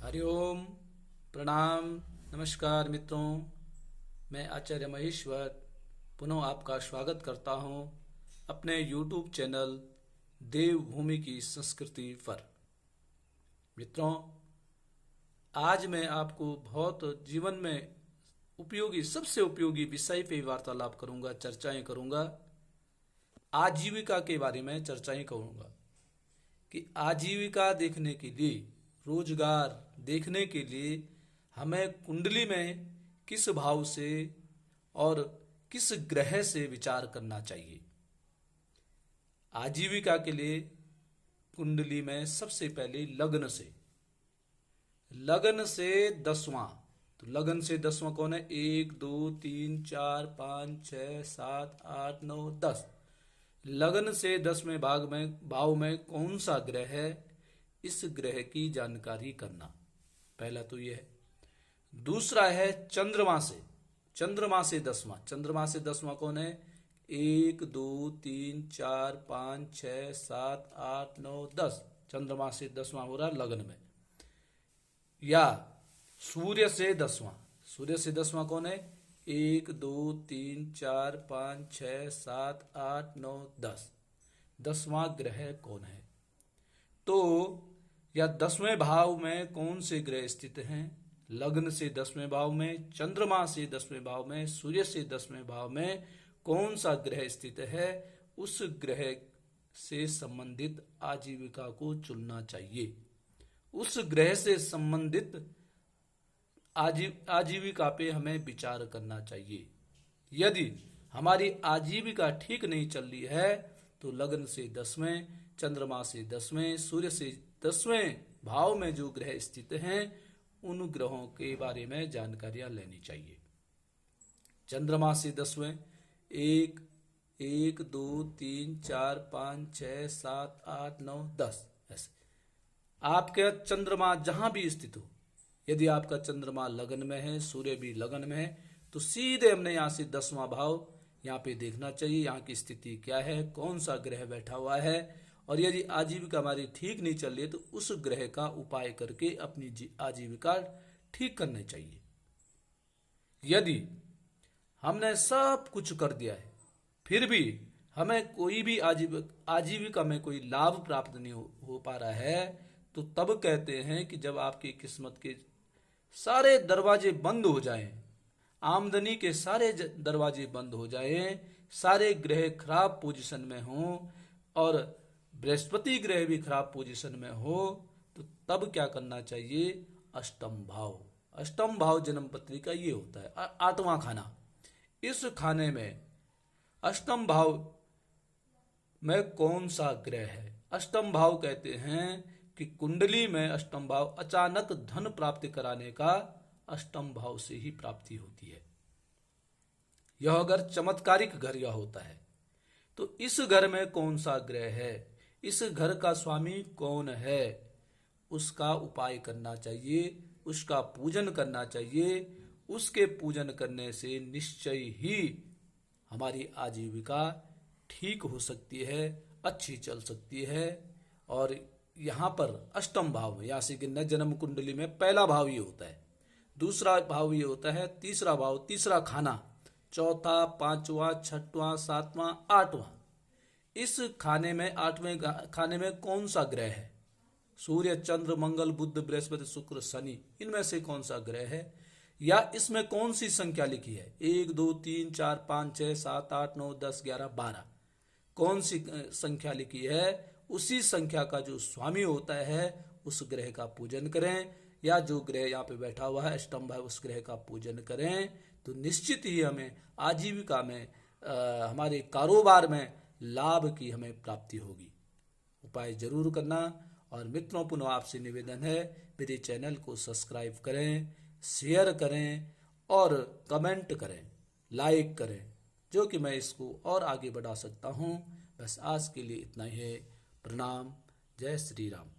हरिओम। प्रणाम। नमस्कार मित्रों, मैं आचार्य महेश्वर पुनः आपका स्वागत करता हूं अपने YouTube चैनल देवभूमि की संस्कृति पर। मित्रों, आज मैं आपको बहुत जीवन में उपयोगी, सबसे उपयोगी विषय पे वार्तालाप करूंगा, चर्चाएं करूंगा। आजीविका के बारे में चर्चाएं करूंगा कि आजीविका देखने के लिए, रोजगार देखने के लिए हमें कुंडली में किस भाव से और किस ग्रह से विचार करना चाहिए। आजीविका के लिए कुंडली में सबसे पहले लगन से 10वां। तो लगन से 10वां कौन है? 1 2 3 4 5 6 7 8 9 10। लगन से 10वें भाव में कौन सा ग्रह है, इस ग्रह की जानकारी करना। पहला तो यह है। दूसरा है चंद्रमा से 10वां। चंद्रमा से 10वां कौन है? 1 2 3 4 5 6 7 8 9 10। चंद्रमा से 10वां हो रहा लगन में। या सूर्य से 10वां कौन है? 1 2 3 4 5 6 7 8 9 10। 10वां ग्रह कौन है? तो या 10वें भाव में कौन से ग्रह स्थित हैं? लग्न से 10वें भाव में, चंद्रमा से 10वें भाव में, सूर्य से 10वें भाव में कौन सा ग्रह स्थित है, उस ग्रह से संबंधित आजीविका को चुनना चाहिए। उस ग्रह से संबंधित आजीविका पे हमें विचार करना चाहिए। यदि हमारी आजीविका ठीक नहीं चल रही है तो लग्न से 10वें, चंद्रमा से 10वें, सूर्य से 10वें भाव में जो ग्रह स्थित हैं उन ग्रहों के बारे में जानकारियां लेनी चाहिए। चंद्रमा से 10वें 1 1 2 3 4 5 6 7 8 9 10। ऐसे आपके चंद्रमा जहां भी स्थित हो, यदि आपका चंद्रमा लगन में है, सूर्य भी लगन में है, तो सीधे हमने यहाँ से 10वां भाव यहाँ पे देखना चाहिए। यहाँ की स्थिति क्या है, कौन सा ग्रह बैठा हुआ है, और यदि आजीविका हमारी ठीक नहीं चल रही है तो उस ग्रह का उपाय करके अपनी आजीविका ठीक करनी चाहिए। यदि हमने सब कुछ कर दिया है फिर भी हमें कोई भी आजीविका में कोई लाभ प्राप्त नहीं हो पा रहा है, तो तब कहते हैं कि जब आपकी किस्मत के सारे दरवाजे बंद हो जाएं, आमदनी के सारे दरवाजे बंद हो जाएं, सारे ग्रह खराब पोजीशन में हों और बृहस्पति ग्रह भी खराब पोजीशन में हो, तो तब क्या करना चाहिए? अष्टम भाव जन्म पत्री का ये होता है 8वां खाना। इस खाने में अष्टम भाव में कौन सा ग्रह है? अष्टम भाव कहते हैं कि कुंडली में अष्टम भाव अचानक धन प्राप्ति कराने का अष्टम भाव से ही प्राप्ति होती है। यह अगर चमत्कारिक घर यह होता है तो इस घर में कौन सा ग्रह है, इस घर का स्वामी कौन है, उसका उपाय करना चाहिए, उसका पूजन करना चाहिए। उसके पूजन करने से निश्चय ही हमारी आजीविका ठीक हो सकती है, अच्छी चल सकती है। और यहाँ पर अष्टम भाव, यहाँ से कि न जन्म कुंडली में पहला भाव ये होता है, दूसरा भाव ये होता है, तीसरा भाव, तीसरा खाना, चौथा, 5वां, 6वां, 7वां, 8वां। इस खाने में 8वें खाने में कौन सा ग्रह है? सूर्य, चंद्र, मंगल, बुध, बृहस्पति, शुक्र, शनि, इनमें से कौन सा ग्रह है? या इसमें कौन सी संख्या लिखी है? 1 2 3 4 5 6 7 8 9 10 11 12, कौन सी संख्या लिखी है? उसी संख्या का जो स्वामी होता है उस ग्रह का पूजन करें, या जो ग्रह यहाँ पे बैठा हुआ है अष्टम भाव, उस ग्रह का पूजन करें, तो निश्चित ही हमें आजीविका में, हमारे कारोबार में लाभ की हमें प्राप्ति होगी। उपाय जरूर करना। और मित्रों, पुनः आपसे निवेदन है, मेरे चैनल को सब्सक्राइब करें, शेयर करें और कमेंट करें, लाइक करें, जो कि मैं इसको और आगे बढ़ा सकता हूँ। बस आज के लिए इतना ही है। प्रणाम। जय श्री राम।